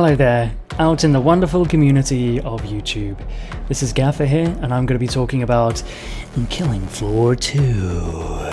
Hello there, out in the wonderful community of YouTube. This is Gaffer here, and I'm going to be talking about Killing Floor 2.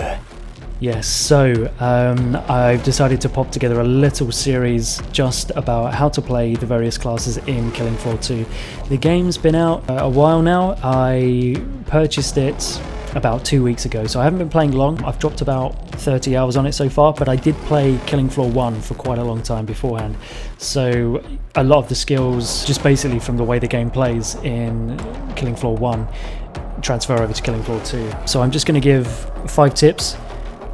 Yes, so I've decided to pop together a little series just about how to play the various classes in Killing Floor 2. The game's been out a while now. I purchased it about 2 weeks ago, so I haven't been playing long. I've dropped about 30 hours on it so far, but I did play Killing Floor 1 for quite a long time beforehand, so a lot of the skills, just basically from the way the game plays in Killing Floor 1, transfer over to Killing Floor 2. So I'm just going to give 5 tips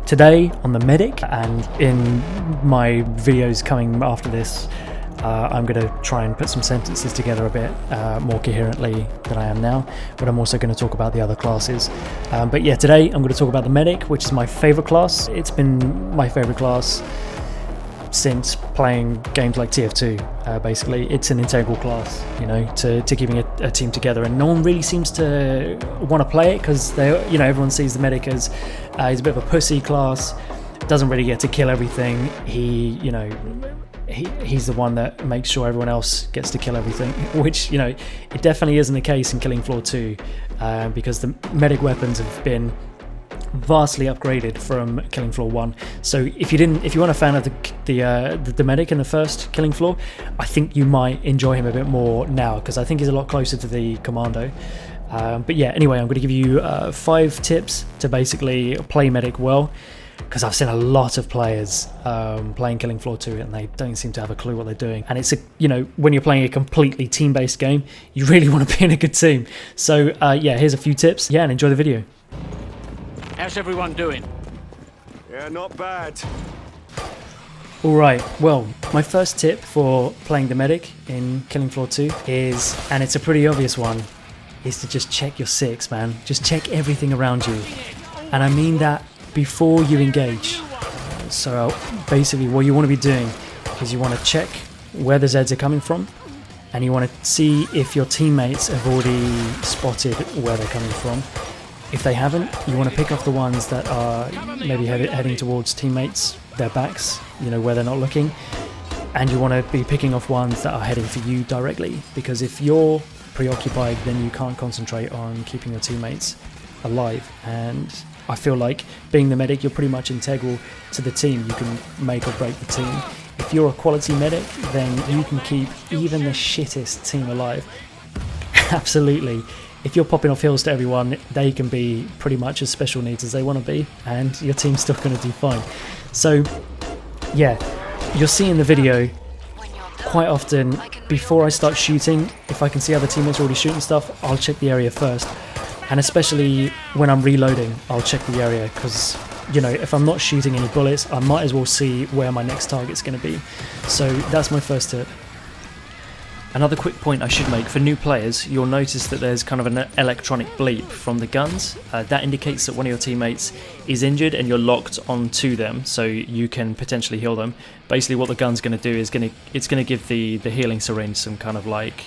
today on the medic, and in my videos coming after this, I'm going to try and put some sentences together a bit more coherently than I am now, but I'm also going to talk about the other classes. But yeah, today I'm going to talk about the medic, which is my favourite class. It's been my favourite class since playing games like TF2. Basically, it's an integral class, you know, to keeping a team together, and no one really seems to want to play it because everyone sees the medic as he's a bit of a pussy class, doesn't really get to kill everything. He's the one that makes sure everyone else gets to kill everything, which, it definitely isn't the case in Killing Floor 2, because the medic weapons have been vastly upgraded from Killing Floor 1. So if you weren't a fan of the medic in the first Killing Floor, I think you might enjoy him a bit more now, because I think he's a lot closer to the commando. But yeah, anyway, I'm going to give you 5 tips to basically play medic well, because I've seen a lot of players playing Killing Floor 2 and they don't seem to have a clue what they're doing. And it's when you're playing a completely team-based game, you really want to be in a good team. So yeah, here's a few tips. Yeah, and enjoy the video. How's everyone doing? Yeah, not bad. Alright, well, my first tip for playing the medic in Killing Floor 2 is, and it's a pretty obvious one, is to just check your 6, man. Just check everything around you. And I mean that before you engage. So basically what you want to be doing is you want to check where the Zeds are coming from, and you want to see if your teammates have already spotted where they're coming from. If they haven't, you want to pick off the ones that are maybe heading towards teammates, their backs, where they're not looking, and you want to be picking off ones that are heading for you directly, because if you're preoccupied, then you can't concentrate on keeping your teammates alive. And I feel like being the medic, you're pretty much integral to the team. You can make or break the team. If you're a quality medic, then you can keep even the shittest team alive. Absolutely. If you're popping off heals to everyone, they can be pretty much as special needs as they want to be, and your team's still going to do fine. So yeah, you'll see in the video quite often, before I start shooting, if I can see other teammates already shooting stuff, I'll check the area first. And especially when I'm reloading, I'll check the area, because if I'm not shooting any bullets, I might as well see where my next target's going to be. So that's my first tip. Another quick point I should make, for new players, you'll notice that there's kind of an electronic bleep from the guns. That indicates that one of your teammates is injured and you're locked onto them, so you can potentially heal them. Basically what the gun's going to do is it's going to give the healing syringe some kind of like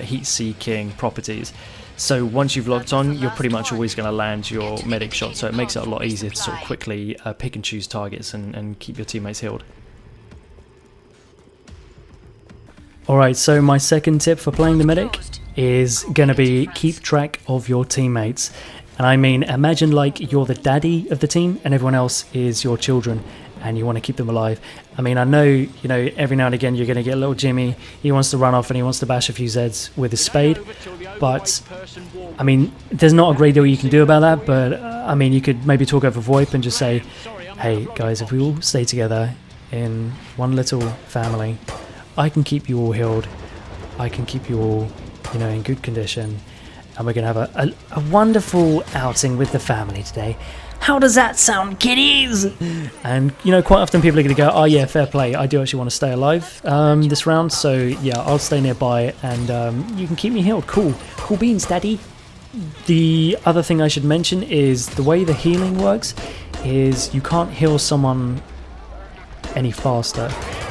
heat-seeking properties. So once you've locked on, you're pretty much always going to land your medic shot, so it makes it a lot easier to sort of quickly pick and choose targets and keep your teammates healed. Alright, so my second tip for playing the medic is going to be keep track of your teammates. And I mean, imagine like you're the daddy of the team and everyone else is your children, and you want to keep them alive. I mean, I know, every now and again you're going to get little Jimmy, he wants to run off and he wants to bash a few Zeds with his spade, but I mean, there's not a great deal you can do about that, but I mean, you could maybe talk over VoIP and just say, hey guys, if we all stay together in one little family, I can keep you all healed, I can keep you all, in good condition, and we're going to have a wonderful outing with the family today. How does that sound, kiddies? And, quite often people are going to go, oh yeah, fair play, I do actually want to stay alive this round, so yeah, I'll stay nearby and you can keep me healed. Cool beans, daddy. The other thing I should mention is the way the healing works is you can't heal someone any faster.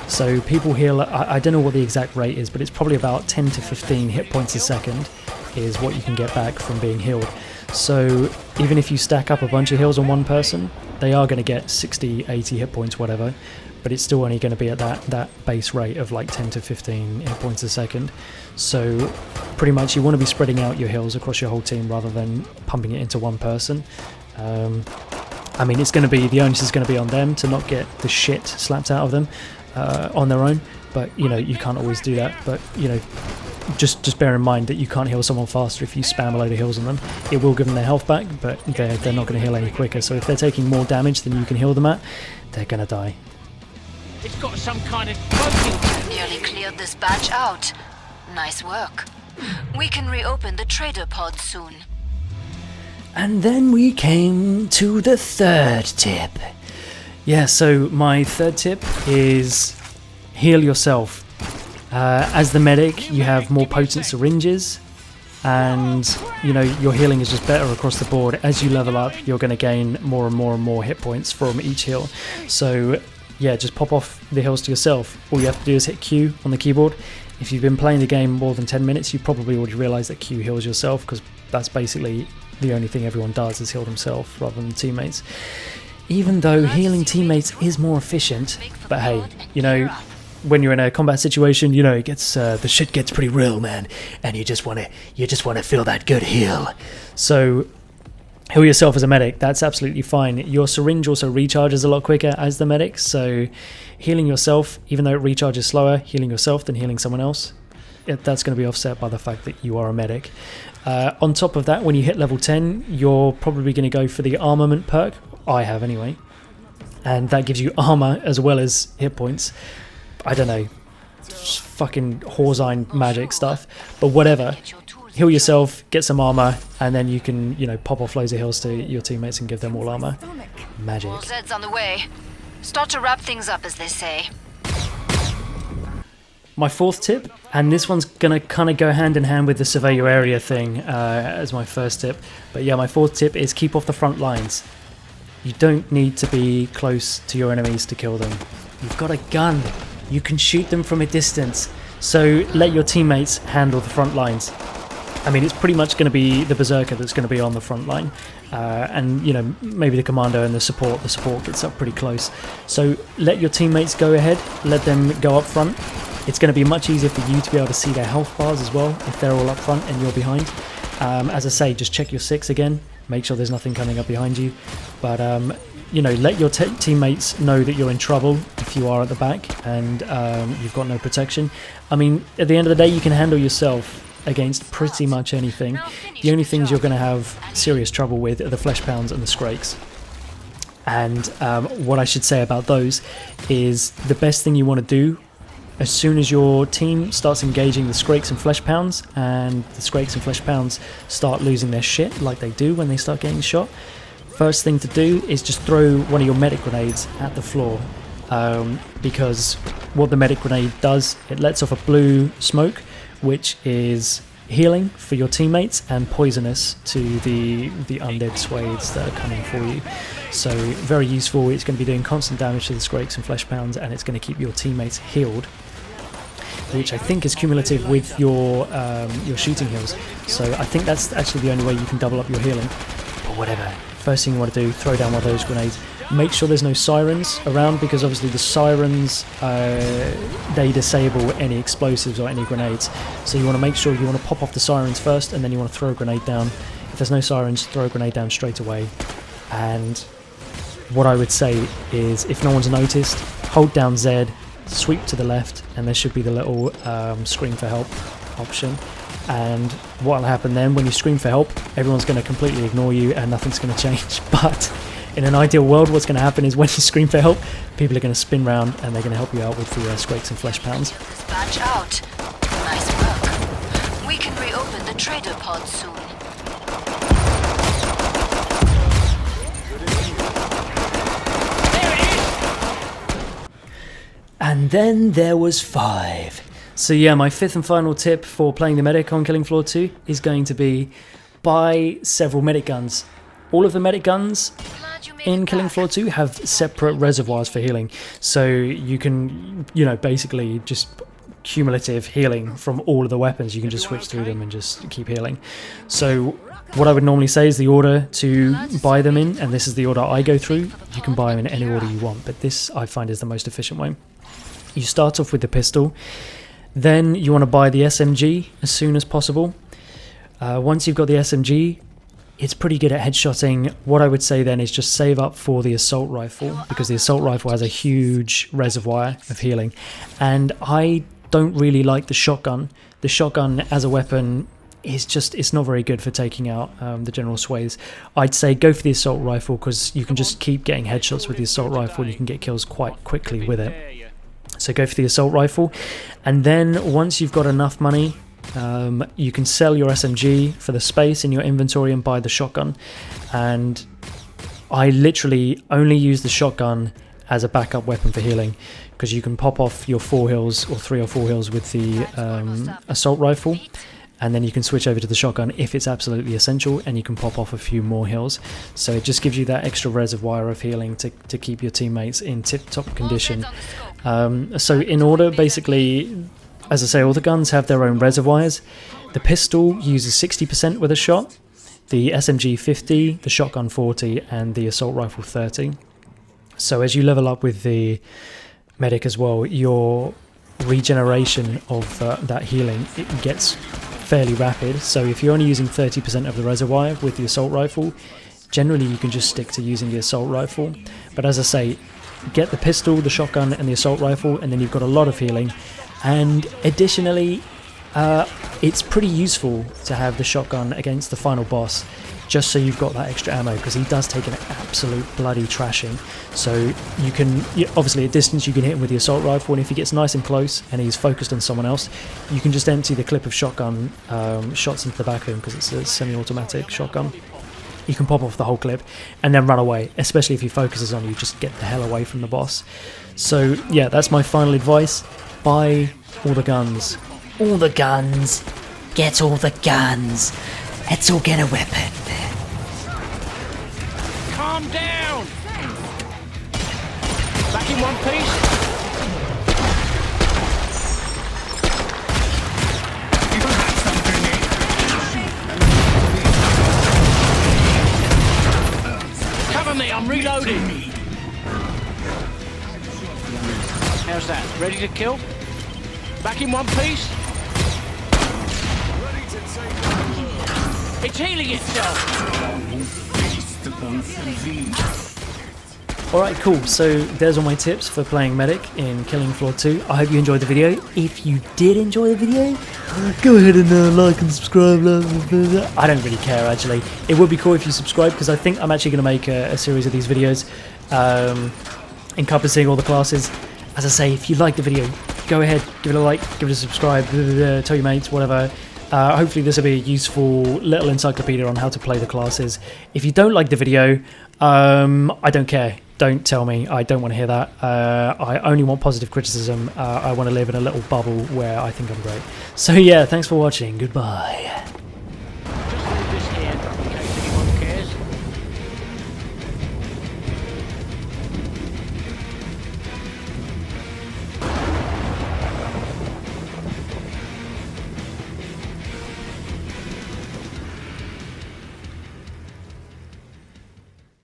So people heal, I don't know what the exact rate is, but it's probably about 10 to 15 hit points a second is what you can get back from being healed. So even if you stack up a bunch of heals on one person, they are going to get 60, 80 hit points, whatever. but it's still only going to be at that base rate of like 10 to 15 hit points a second. So pretty much you want to be spreading out your heals across your whole team rather than pumping it into one person. I mean, it's going to be, the onus is going to be on them to not get the shit slapped out of them on their own, but you know, you can't always do that. But you know, just bear in mind that you can't heal someone faster if you spam a load of heals on them. It will give them their health back, but they're not going to heal any quicker. So if they're taking more damage than you can heal them at, they're going to die. It's got some kind of cloaking. Nearly cleared this batch out. Nice work. We can reopen the trader pod soon. And then we came to the third tip. Yeah, so my third tip is heal yourself. As the medic, you have more potent syringes, and you know, your healing is just better across the board. As you level up, you're going to gain more and more and more hit points from each heal. So yeah, just pop off the heals to yourself. All you have to do is hit Q on the keyboard. If you've been playing the game more than 10 minutes, you probably already realised that Q heals yourself, because that's basically the only thing everyone does is heal themselves rather than teammates. Even though healing teammates is more efficient, but hey, you know, when you're in a combat situation, you know, it gets the shit gets pretty real, man, and you just want to feel that good heal. So heal yourself as a medic. That's absolutely fine. Your syringe also recharges a lot quicker as the medic, so healing yourself, even though it recharges slower, healing yourself than healing someone else, that's going to be offset by the fact that you are a medic. On top of that, when you hit level 10, you're probably going to go for the armament perk. I have anyway, and that gives you armor as well as hit points. I don't know, fucking Horzine magic stuff, but whatever. Heal yourself, get some armor, and then you can, you know, pop off loads of heals to your teammates and give them all armor. Magic. All Zed's on the way. Start to wrap things up, as they say. My fourth tip, and this one's gonna kind of go hand in hand with the survey your area thing as my first tip, but yeah, my fourth tip is keep off the front lines. You don't need to be close to your enemies to kill them. You've got a gun. You can shoot them from a distance. So let your teammates handle the front lines. I mean, it's pretty much going to be the berserker that's going to be on the front line, and you know, maybe the commando and the support. The support gets up pretty close. So let your teammates go ahead. Let them go up front. It's going to be much easier for you to be able to see their health bars as well if they're all up front and you're behind. As I say, just check your 6 again. Make sure there's nothing coming up behind you. But you know, let your teammates know that you're in trouble if you are at the back and you've got no protection. I mean, at the end of the day, you can handle yourself against pretty much anything. The only things you're going to have serious trouble with are the flesh pounds and the scrakes. And what I should say about those is the best thing you want to do as soon as your team starts engaging the scrakes and flesh pounds, and the scrakes and flesh pounds start losing their shit like they do when they start getting shot, first thing to do is just throw one of your medic grenades at the floor, because what the medic grenade does, it lets off a blue smoke, which is healing for your teammates and poisonous to the undead swades that are coming for you. So very useful. It's going to be doing constant damage to the scrakes and flesh pounds, and it's going to keep your teammates healed, which I think is cumulative with your shooting heals. So I think that's actually the only way you can double up your healing. But whatever. First thing you want to do, throw down one of those grenades. Make sure there's no sirens around, because obviously the sirens, they disable any explosives or any grenades. So you want to make sure you want to pop off the sirens first, and then you want to throw a grenade down. If there's no sirens, throw a grenade down straight away. And what I would say is, if no one's noticed, hold down Z, sweep to the left, and there should be the little scream for help option. And what will happen then, when you scream for help, everyone's going to completely ignore you and nothing's going to change. But in an ideal world, what's going to happen is when you scream for help, people are going to spin round and they're going to help you out with the scrakes and flesh pounds. Batch out. Nice work. We can reopen the trader pod soon. And then there was 5. So yeah, my 5th and final tip for playing the medic on Killing Floor 2 is going to be buy several medic guns. All of the medic guns in Killing Floor 2 have separate reservoirs for healing. So you can, you know, basically just cumulative healing from all of the weapons. You can just switch through them and just keep healing. So What I would normally say is the order to buy them in, and this is the order I go through. You can buy them in any order you want, but this I find is the most efficient way. You start off with the pistol, then you want to buy the SMG as soon as possible. Once you've got the SMG, it's pretty good at headshotting. What I would say then is just save up for the assault rifle, because the assault rifle has a huge reservoir of healing, and I don't really like the shotgun. The shotgun as a weapon is just, it's not very good for taking out the general sways. I'd say go for the assault rifle, because you can just keep getting headshots with the assault rifle. You can get kills quite quickly with it. So go for the assault rifle, and then once you've got enough money, you can sell your SMG for the space in your inventory and buy the shotgun. And I literally only use the shotgun as a backup weapon for healing, because you can pop off your 4 heals or 3 or 4 heals with the assault rifle, and then you can switch over to the shotgun if it's absolutely essential, and you can pop off a few more heals. So it just gives you that extra reservoir of healing to keep your teammates in tip-top condition. So in order, basically, as I say, all the guns have their own reservoirs. The pistol uses 60% with a shot, the SMG 50, the shotgun 40, and the assault rifle 30. So as you level up with the medic as well, your regeneration of that healing, it gets fairly rapid. So if you're only using 30% of the reservoir with the assault rifle, generally you can just stick to using the assault rifle. But as I say, get the pistol, the shotgun, and the assault rifle, and then you've got a lot of healing. And additionally, it's pretty useful to have the shotgun against the final boss, just so you've got that extra ammo, because he does take an absolute bloody trashing. So you can, obviously at distance you can hit him with the assault rifle, and if he gets nice and close and he's focused on someone else, you can just empty the clip of shotgun shots into the back of him, because it's a semi-automatic shotgun. You can pop off the whole clip and then run away, especially if he focuses on you. Just get the hell away from the boss. So yeah, that's my final advice. Buy all the guns. All the guns. Get all the guns. Let's all get a weapon. Calm down! Back in one piece. Cover me, I'm reloading. How's that? Ready to kill? Back in one piece. It's healing itself. Alright, cool. So there's all my tips for playing medic in Killing Floor 2. I hope you enjoyed the video. If you did enjoy the video, go ahead and like and subscribe. I don't really care, actually. It would be cool if you subscribe, because I think I'm actually going to make a series of these videos encompassing all the classes. As I say, if you like the video, go ahead, give it a like, give it a subscribe, tell your mates, whatever. Hopefully this will be a useful little encyclopedia on how to play the classes. If you don't like the video, I don't care. Don't tell me. I don't want to hear that. I only want positive criticism. I want to live in a little bubble where I think I'm great. So yeah, thanks for watching. Goodbye.